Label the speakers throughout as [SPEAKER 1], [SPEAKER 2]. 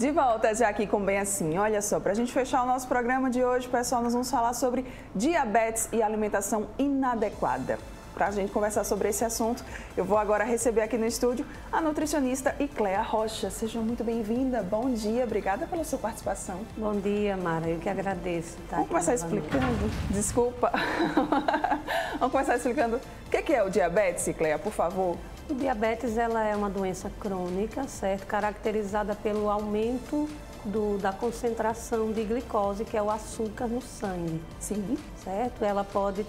[SPEAKER 1] De volta já aqui com Bem Assim. Olha só, para a gente fechar o nosso programa de hoje, pessoal, nós vamos falar sobre diabetes e alimentação inadequada. Para a gente conversar sobre esse assunto, eu vou agora receber aqui no estúdio a nutricionista Icléa Rocha. Seja muito bem-vinda. Bom dia, obrigada pela sua participação.
[SPEAKER 2] Bom dia, Mara. Eu que agradeço.
[SPEAKER 1] Vamos começar explicando. Desculpa. Vamos começar explicando o que é o diabetes, Icléa, por favor.
[SPEAKER 2] O diabetes ela é uma doença crônica, certo? Caracterizada pelo aumento da concentração de glicose, que é o açúcar no sangue.
[SPEAKER 1] Sim.
[SPEAKER 2] Certo? Ela pode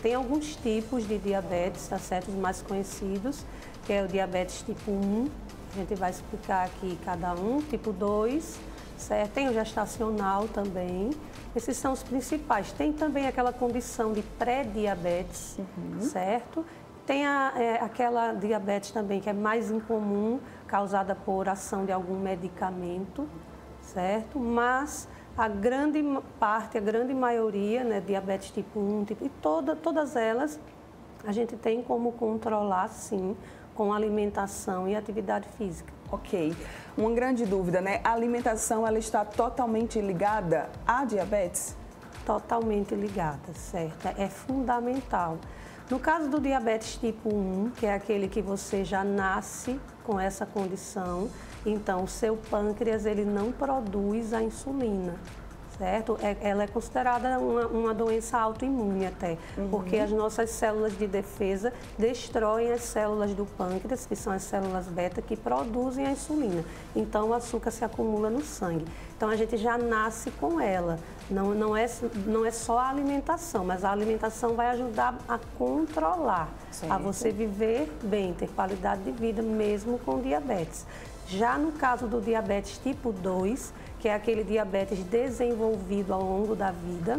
[SPEAKER 2] tem alguns tipos de diabetes, tá certo? Os mais conhecidos, que é o diabetes tipo 1, a gente vai explicar aqui cada um, tipo 2, certo? Tem o gestacional também, esses são os principais. Tem também aquela condição de pré-diabetes, certo? Tem aquela diabetes também que é mais incomum, causada por ação de algum medicamento, certo? Mas a grande parte, a grande maioria, né, diabetes tipo 1, e todas elas, a gente tem como controlar, sim, com alimentação e atividade física.
[SPEAKER 1] Ok. Uma grande dúvida, né? A alimentação, ela está totalmente ligada à diabetes?
[SPEAKER 2] Totalmente ligada, certo? É fundamental. No caso do diabetes tipo 1, que é aquele que você já nasce com essa condição, então o seu pâncreas ele não produz a insulina, certo? Ela é considerada uma doença autoimune até, porque as nossas células de defesa destroem as células do pâncreas, que são as células beta, que produzem a insulina. Então o açúcar se acumula no sangue. Então a gente já nasce com ela. Não é só a alimentação, mas a alimentação vai ajudar a controlar, certo, a você viver bem, ter qualidade de vida mesmo com diabetes. Já no caso do diabetes tipo 2, que é aquele diabetes desenvolvido ao longo da vida,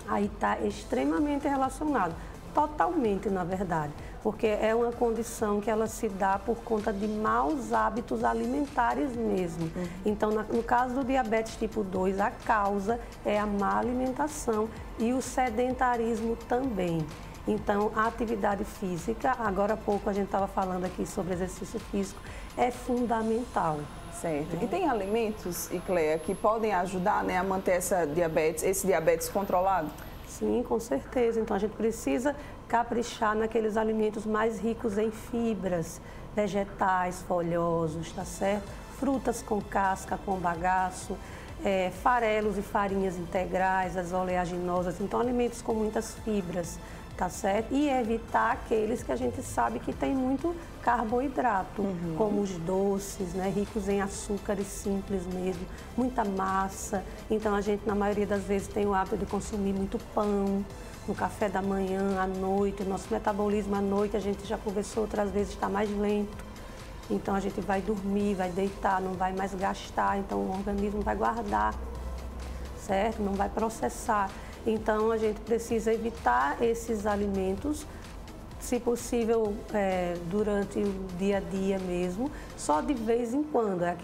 [SPEAKER 2] aí está extremamente relacionado, totalmente na verdade, porque é uma condição que ela se dá por conta de maus hábitos alimentares mesmo. Então, no caso do diabetes tipo 2, a causa é a má alimentação e o sedentarismo também. Então, a atividade física, agora há pouco a gente estava falando aqui sobre exercício físico, é fundamental.
[SPEAKER 1] Certo. E tem alimentos, Icléa, que podem ajudar, né, a manter esse diabetes controlado?
[SPEAKER 2] Sim, com certeza. Então, a gente precisa caprichar naqueles alimentos mais ricos em fibras, vegetais folhosos, tá certo? Frutas com casca, com bagaço, farelos e farinhas integrais, as oleaginosas. Então, alimentos com muitas fibras, tá certo? E evitar aqueles que a gente sabe que tem muito carboidrato, como os doces, né, ricos em açúcares simples mesmo, muita massa. Então, a gente, na maioria das vezes, tem o hábito de consumir muito pão, no café da manhã, à noite. O nosso metabolismo à noite, a gente já conversou outras vezes, está mais lento. Então, a gente vai dormir, vai deitar, não vai mais gastar. Então, o organismo vai guardar, certo? Não vai processar. Então, a gente precisa evitar esses alimentos, se possível, durante o dia a dia mesmo, só de vez em quando. É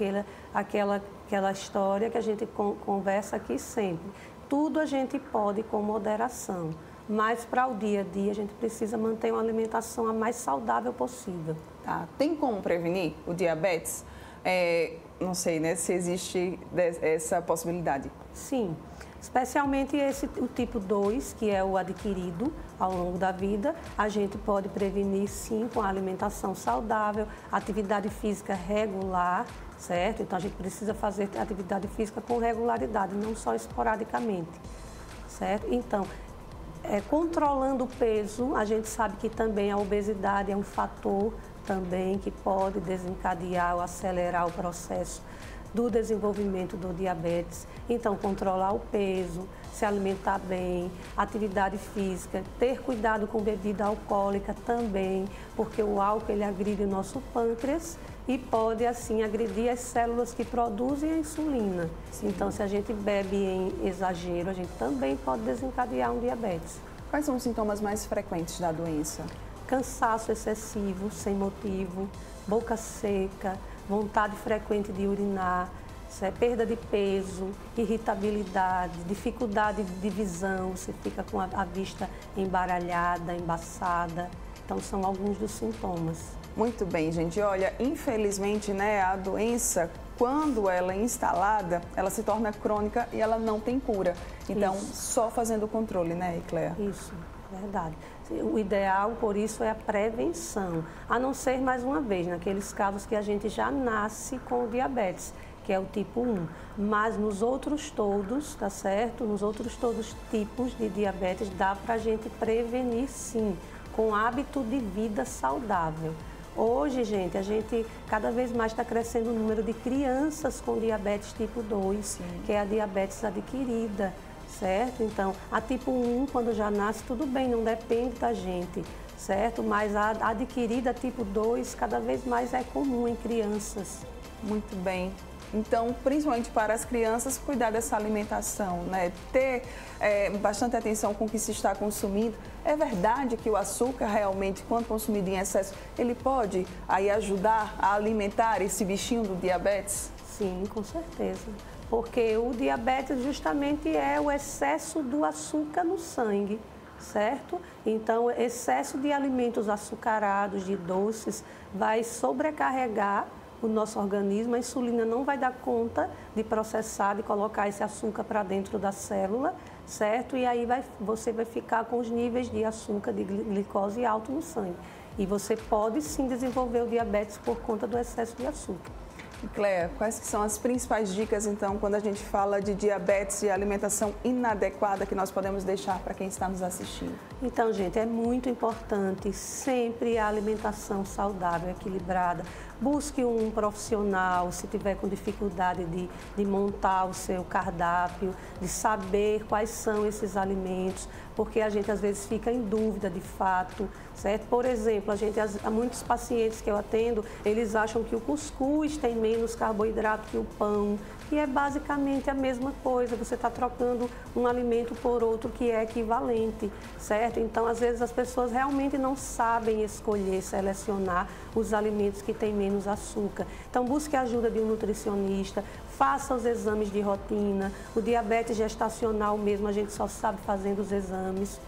[SPEAKER 2] aquela história que a gente conversa aqui sempre. Tudo a gente pode com moderação, mas para o dia a dia a gente precisa manter uma alimentação a mais saudável possível.
[SPEAKER 1] Tá. Tem como prevenir o diabetes? Não sei, né, se existe essa possibilidade.
[SPEAKER 2] Sim. Especialmente o tipo 2, que é o adquirido ao longo da vida, a gente pode prevenir sim com a alimentação saudável, atividade física regular, certo? Então a gente precisa fazer atividade física com regularidade, não só esporadicamente, certo? Então, controlando o peso, a gente sabe que também a obesidade é um fator também que pode desencadear ou acelerar o processo do desenvolvimento do diabetes. Então, controlar o peso, se alimentar bem, atividade física, ter cuidado com bebida alcoólica também, porque o álcool ele agride o nosso pâncreas e pode, assim, agredir as células que produzem a insulina. Sim. Então, se a gente bebe em exagero, a gente também pode desencadear um diabetes.
[SPEAKER 1] Quais são os sintomas mais frequentes da doença?
[SPEAKER 2] Cansaço excessivo, sem motivo, boca seca, vontade frequente de urinar, perda de peso, irritabilidade, dificuldade de visão, você fica com a vista embaralhada, embaçada. Então, são alguns dos sintomas.
[SPEAKER 1] Muito bem, gente. Olha, infelizmente, né, a doença, quando ela é instalada, ela se torna crônica e ela não tem cura. Então, só fazendo o controle, né, Icléa?
[SPEAKER 2] Isso, verdade. O ideal, por isso, é a prevenção. A não ser, mais uma vez, naqueles casos que a gente já nasce com o diabetes, que é o tipo 1. Mas nos outros todos, tá certo? Nos outros todos tipos de diabetes, dá para a gente prevenir, sim, com hábito de vida saudável. Hoje, gente, a gente cada vez mais está crescendo o número de crianças com diabetes tipo 2, sim, que é a diabetes adquirida, certo? Então, a tipo 1, quando já nasce, tudo bem, não depende da gente, certo? Mas a adquirida tipo 2, cada vez mais é comum em crianças.
[SPEAKER 1] Muito bem. Então, principalmente para as crianças, cuidar dessa alimentação, né? Ter bastante atenção com o que se está consumindo. É verdade que o açúcar realmente, quando consumido em excesso, ele pode aí ajudar a alimentar esse bichinho do diabetes?
[SPEAKER 2] Sim, com certeza. Porque o diabetes justamente é o excesso do açúcar no sangue, certo? Então, excesso de alimentos açucarados, de doces, vai sobrecarregar o nosso organismo. A insulina não vai dar conta de processar, de colocar esse açúcar para dentro da célula, certo? E aí você vai ficar com os níveis de açúcar, de glicose alto no sangue. E você pode sim desenvolver o diabetes por conta do excesso de açúcar.
[SPEAKER 1] Cléa, quais que são as principais dicas, então, quando a gente fala de diabetes e alimentação inadequada que nós podemos deixar para quem está nos assistindo?
[SPEAKER 2] Então, gente, é muito importante sempre a alimentação saudável, equilibrada. Busque um profissional, se tiver com dificuldade de montar o seu cardápio, de saber quais são esses alimentos, porque a gente às vezes fica em dúvida de fato, certo? Por exemplo, há muitos pacientes que eu atendo, eles acham que o cuscuz tem menos carboidrato que o pão, e é basicamente a mesma coisa, você está trocando um alimento por outro que é equivalente, certo? Então, às vezes as pessoas realmente não sabem escolher, selecionar os alimentos que têm menos açúcar. Então, busque a ajuda de um nutricionista, faça os exames de rotina. O diabetes gestacional mesmo, a gente só sabe fazendo os exames,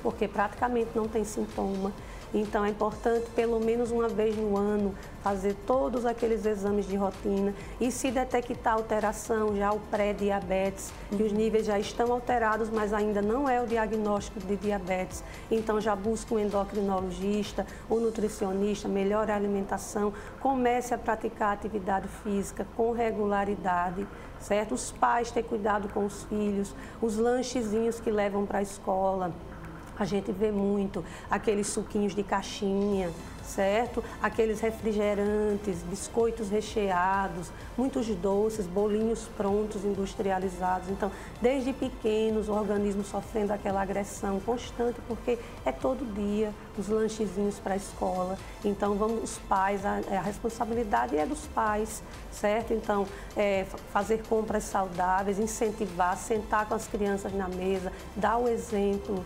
[SPEAKER 2] porque praticamente não tem sintoma. Então, é importante, pelo menos uma vez no ano, fazer todos aqueles exames de rotina e se detectar alteração, já o pré-diabetes, que os níveis já estão alterados, mas ainda não é o diagnóstico de diabetes. Então, já busca um endocrinologista, um nutricionista, melhore a alimentação, comece a praticar atividade física com regularidade, certo? Os pais ter cuidado com os filhos, os lanchezinhos que levam para a escola. A gente vê muito aqueles suquinhos de caixinha, certo? Aqueles refrigerantes, biscoitos recheados, muitos doces, bolinhos prontos, industrializados. Então, desde pequenos, o organismo sofrendo aquela agressão constante, porque é todo dia os lanchezinhos para a escola. Então, os pais, a responsabilidade é dos pais, certo? Então, fazer compras saudáveis, incentivar, sentar com as crianças na mesa, dar o exemplo.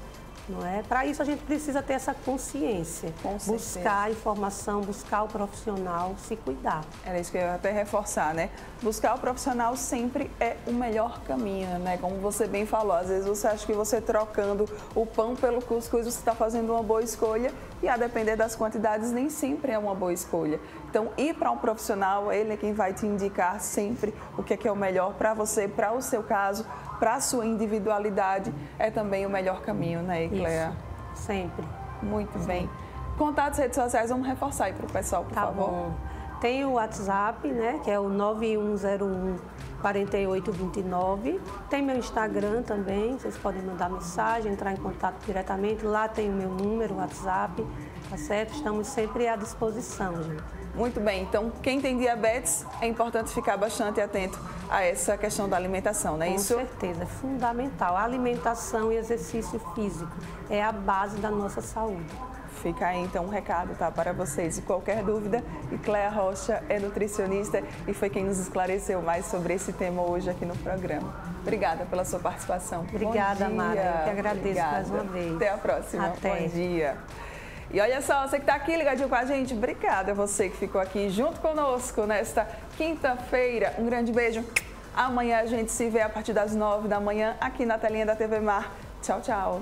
[SPEAKER 2] Não é? Para isso a gente precisa ter essa consciência, buscar informação, buscar o profissional, se cuidar.
[SPEAKER 1] Era isso que eu ia até reforçar, né? Buscar o profissional sempre é o melhor caminho, né? Como você bem falou, às vezes você acha que você trocando o pão pelo cuscuz, você está fazendo uma boa escolha e a depender das quantidades nem sempre é uma boa escolha. Então, ir para um profissional, ele é quem vai te indicar sempre o que é o melhor para você, para o seu caso, para a sua individualidade, é também o melhor caminho, né, Icléa?
[SPEAKER 2] Isso, sempre.
[SPEAKER 1] Muito bem. Contatos, redes sociais, vamos reforçar aí para o pessoal, por favor.
[SPEAKER 2] Tá bom. Tem o WhatsApp, né, que é o 9101 4829. Tem meu Instagram também, vocês podem mandar mensagem, entrar em contato diretamente. Lá tem o meu número, o WhatsApp, tá certo? Estamos sempre à disposição, gente.
[SPEAKER 1] Muito bem, então quem tem diabetes é importante ficar bastante atento a essa questão da alimentação, não é isso?
[SPEAKER 2] Com certeza, é fundamental. A alimentação e exercício físico é a base da nossa saúde.
[SPEAKER 1] Fica aí então um recado, tá, para vocês. E qualquer dúvida, Icléa Rocha é nutricionista e foi quem nos esclareceu mais sobre esse tema hoje aqui no programa. Obrigada pela sua participação.
[SPEAKER 2] Obrigada, Mara. Eu que agradeço mais uma vez.
[SPEAKER 1] Até a próxima.
[SPEAKER 2] Até.
[SPEAKER 1] Bom dia. E olha só, você que está aqui ligadinho com a gente, obrigada a você que ficou aqui junto conosco nesta quinta-feira. Um grande beijo. Amanhã a gente se vê a partir das 9 da manhã aqui na telinha da TV Mar. Tchau, tchau.